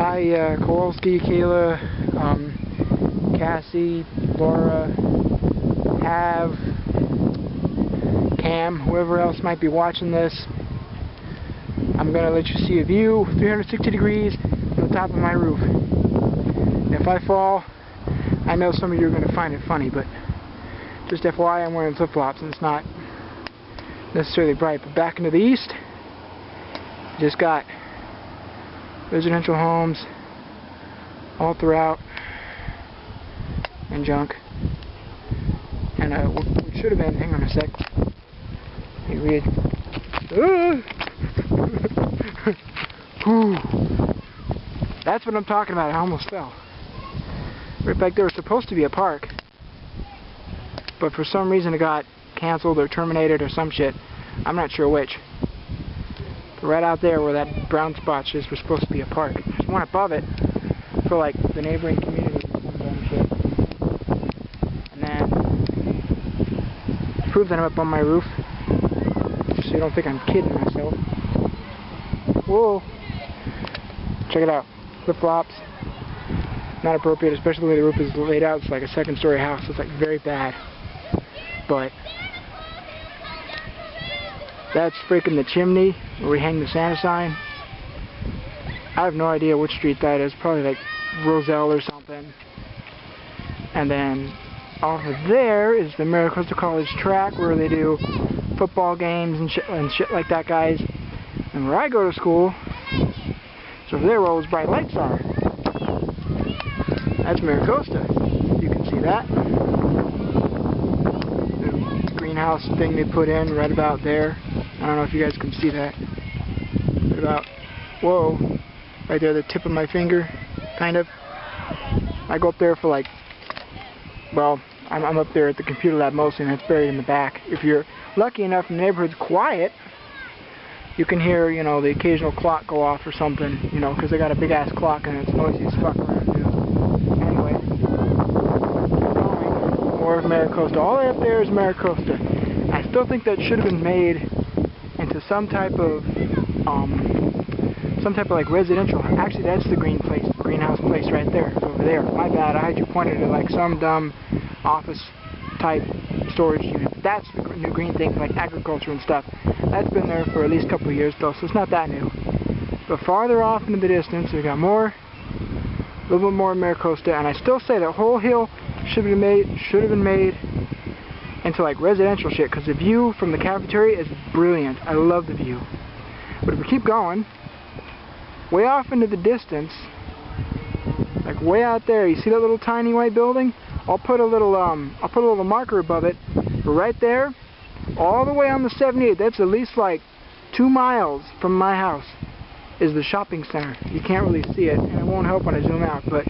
Hi, Kowalski, Kayla, Cassie, Laura, Hav, Cam, whoever else might be watching this. I'm going to let you see a view 360 degrees from the top of my roof. And if I fall, I know some of you are going to find it funny, but just FYI, I'm wearing flip-flops and it's not necessarily bright. But back into the east, just got residential homes all throughout and junk. And what should have been, hang on a sec. Let me read. That's what I'm talking about. I almost fell. Right back there was supposed to be a park, but for some reason it got canceled or terminated or some shit. I'm not sure which. But right out there where that brown spot is was supposed to be a park. There's one above it for like the neighboring communities or some dumb shit. And then prove that I'm up on my roof, so you don't think I'm kidding myself. Whoa! Check it out. Flip-flops. Not appropriate, especially the way the roof is laid out. It's like a second-story house. It's like very bad. But that's freaking the chimney where we hang the Santa sign. I have no idea which street that is. Probably like Roselle or something. And then off of there is the Maricosta College track where they do football games and shit like that, guys. And where I go to school, so over there where all those bright lights are, that's Maricosta. You can see that. The greenhouse thing they put in right about there. I don't know if you guys can see that. Right about, whoa, right there, the tip of my finger, kind of. I go up there for like, well, I'm up there at the computer lab mostly, and it's buried in the back. If you're lucky enough and the neighborhood's quiet, you can hear, you know, the occasional clock go off or something, you know, because they got a big ass clock and it's noisy as fuck around here. Anyway, more of Maricosta. All the way up there is Maricosta. I still think that should have been made into some type of like residential. Actually, that's the greenhouse place right there. It's over there. My bad. I had you pointed at like some dumb office type storage unit. That's the new green thing, like agriculture and stuff. That's been there for at least a couple of years though, so it's not that new. But farther off into the distance, we got more, a little bit more Maricosta, and I still say that whole hill should have been made into like residential shit, because the view from the cafeteria is brilliant. I love the view. But if we keep going, way off into the distance, like way out there, you see that little tiny white building? I'll put a little marker above it. But right there, all the way on the 78, that's at least like 2 miles from my house, is the shopping center. You can't really see it, and it won't help when I zoom out, but,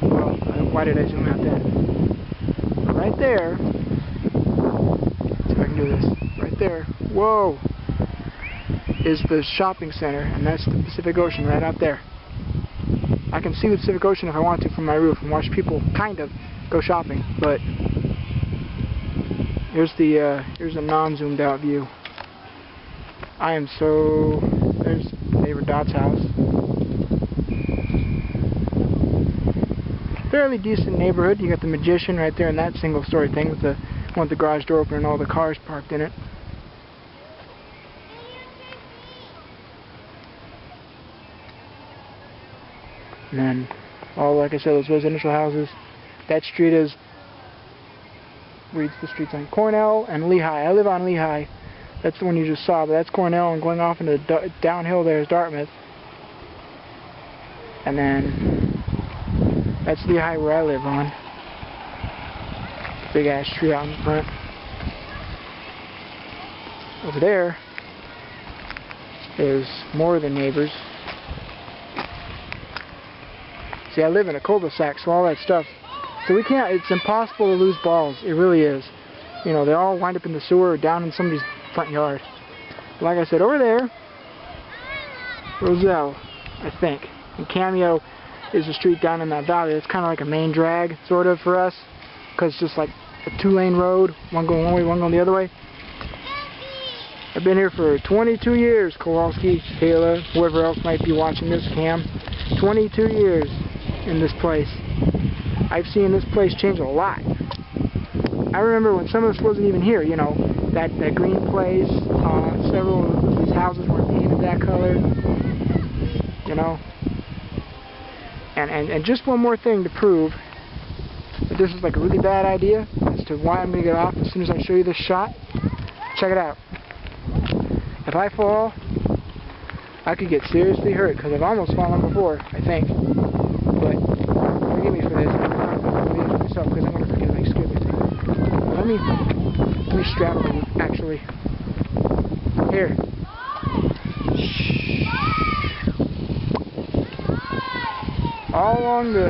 well, why did I zoom out then? But right there, let's see if I can do this, right there, whoa, is the shopping center, and that's the Pacific Ocean right out there. I can see the Pacific Ocean if I want to from my roof and watch people kind of go shopping, but here's a non-zoomed out view. There's neighbor Dot's house. Fairly decent neighborhood. You got the Magician right there in that single story thing with the one with the garage door open and all the cars parked in it. And then, like I said, those residential houses. That street reads the streets on Cornell and Lehigh. I live on Lehigh. That's the one you just saw, but that's Cornell, and going off into the downhill there is Dartmouth. And then that's Lehigh where I live on. Big ass tree out in front. Over there is more of the neighbors. See, I live in a cul-de-sac, so all that stuff. So it's impossible to lose balls. It really is. You know, they all wind up in the sewer or down in somebody's front yard. Like I said, over there, Roselle, I think. And Cameo is a street down in that valley. It's kind of like a main drag, sort of, for us. Because it's just like a 2-lane road. One going one way, one going the other way. I've been here for 22 years, Kowalski, Kayla, whoever else might be watching this, Cam. 22 years in this place. I've seen this place change a lot. I remember when some of this wasn't even here, you know, that green place, several of these houses weren't painted that color, you know. And just one more thing to prove that this is like a really bad idea as to why I'm going to get off as soon as I show you this shot. Check it out. If I fall, I could get seriously hurt because I've almost fallen before, I think. But forgive me for this. I'm going to do it myself because I'm going to forget my excuse me. Let me straddle you, actually. Here. All along the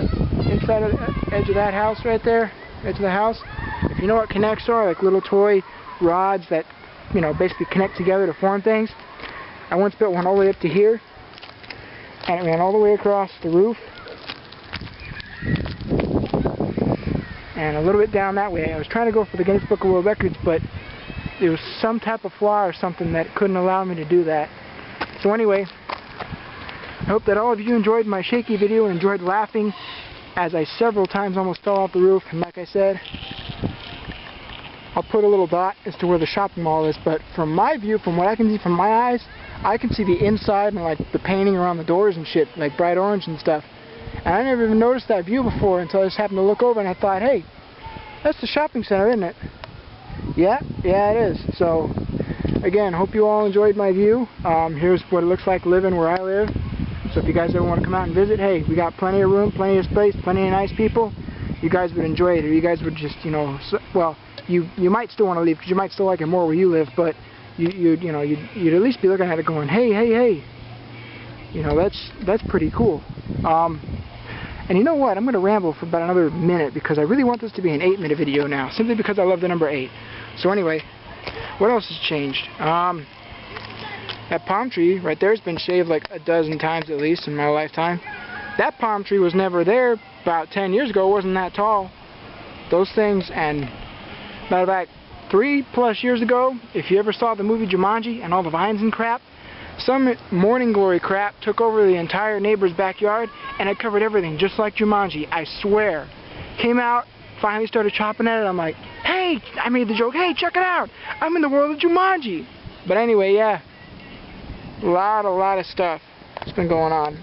inside of the edge of that house right there, edge of the house, if you know what connects are, like little toy rods that, you know, basically connect together to form things. I once built one all the way up to here, and it ran all the way across the roof, and a little bit down that way. I was trying to go for the Guinness Book of World Records, but there was some type of flaw or something that couldn't allow me to do that. So anyway, I hope that all of you enjoyed my shaky video and enjoyed laughing as I several times almost fell off the roof. And like I said, I'll put a little dot as to where the shopping mall is, but from my view, from what I can see from my eyes, I can see the inside and like the painting around the doors and shit, like bright orange and stuff. And I never even noticed that view before until I just happened to look over and I thought, hey, that's the shopping center, isn't it? Yeah, it is. So, again, hope you all enjoyed my view. Here's what it looks like living where I live. So if you guys ever want to come out and visit, hey, we got plenty of room, plenty of space, plenty of nice people. You guys would enjoy it, or you guys would just, you know, well, you might still want to leave because you might still like it more where you live, but you'd at least be looking at it going, hey, you know, that's pretty cool. And you know what? I'm going to ramble for about another minute because I really want this to be an 8-minute video now, simply because I love the number 8. So anyway, what else has changed? That palm tree right there has been shaved like a dozen times at least in my lifetime. That palm tree was never there about 10 years ago. It wasn't that tall. Those things, and about 3+ years ago, if you ever saw the movie Jumanji and all the vines and crap, some morning glory crap took over the entire neighbor's backyard and it covered everything just like Jumanji, I swear. Came out, finally started chopping at it. I'm like, hey, I made the joke, hey, check it out, I'm in the world of Jumanji. But anyway, yeah, a lot of stuff has been going on.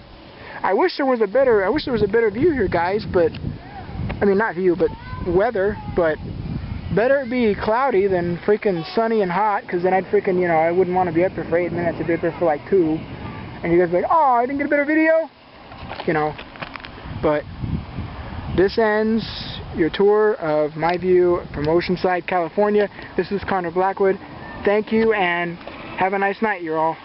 I wish there was a better view here, guys, but I mean not view, but weather, but better it be cloudy than freaking sunny and hot, because then I'd freaking, you know, I wouldn't want to be up here for 8 minutes. I'd be up here for like 2, and you guys be like, oh, I didn't get a better video, you know. But this ends your tour of my view from Oceanside, California. This is Connor Blackwood. Thank you, and have a nice night, you all.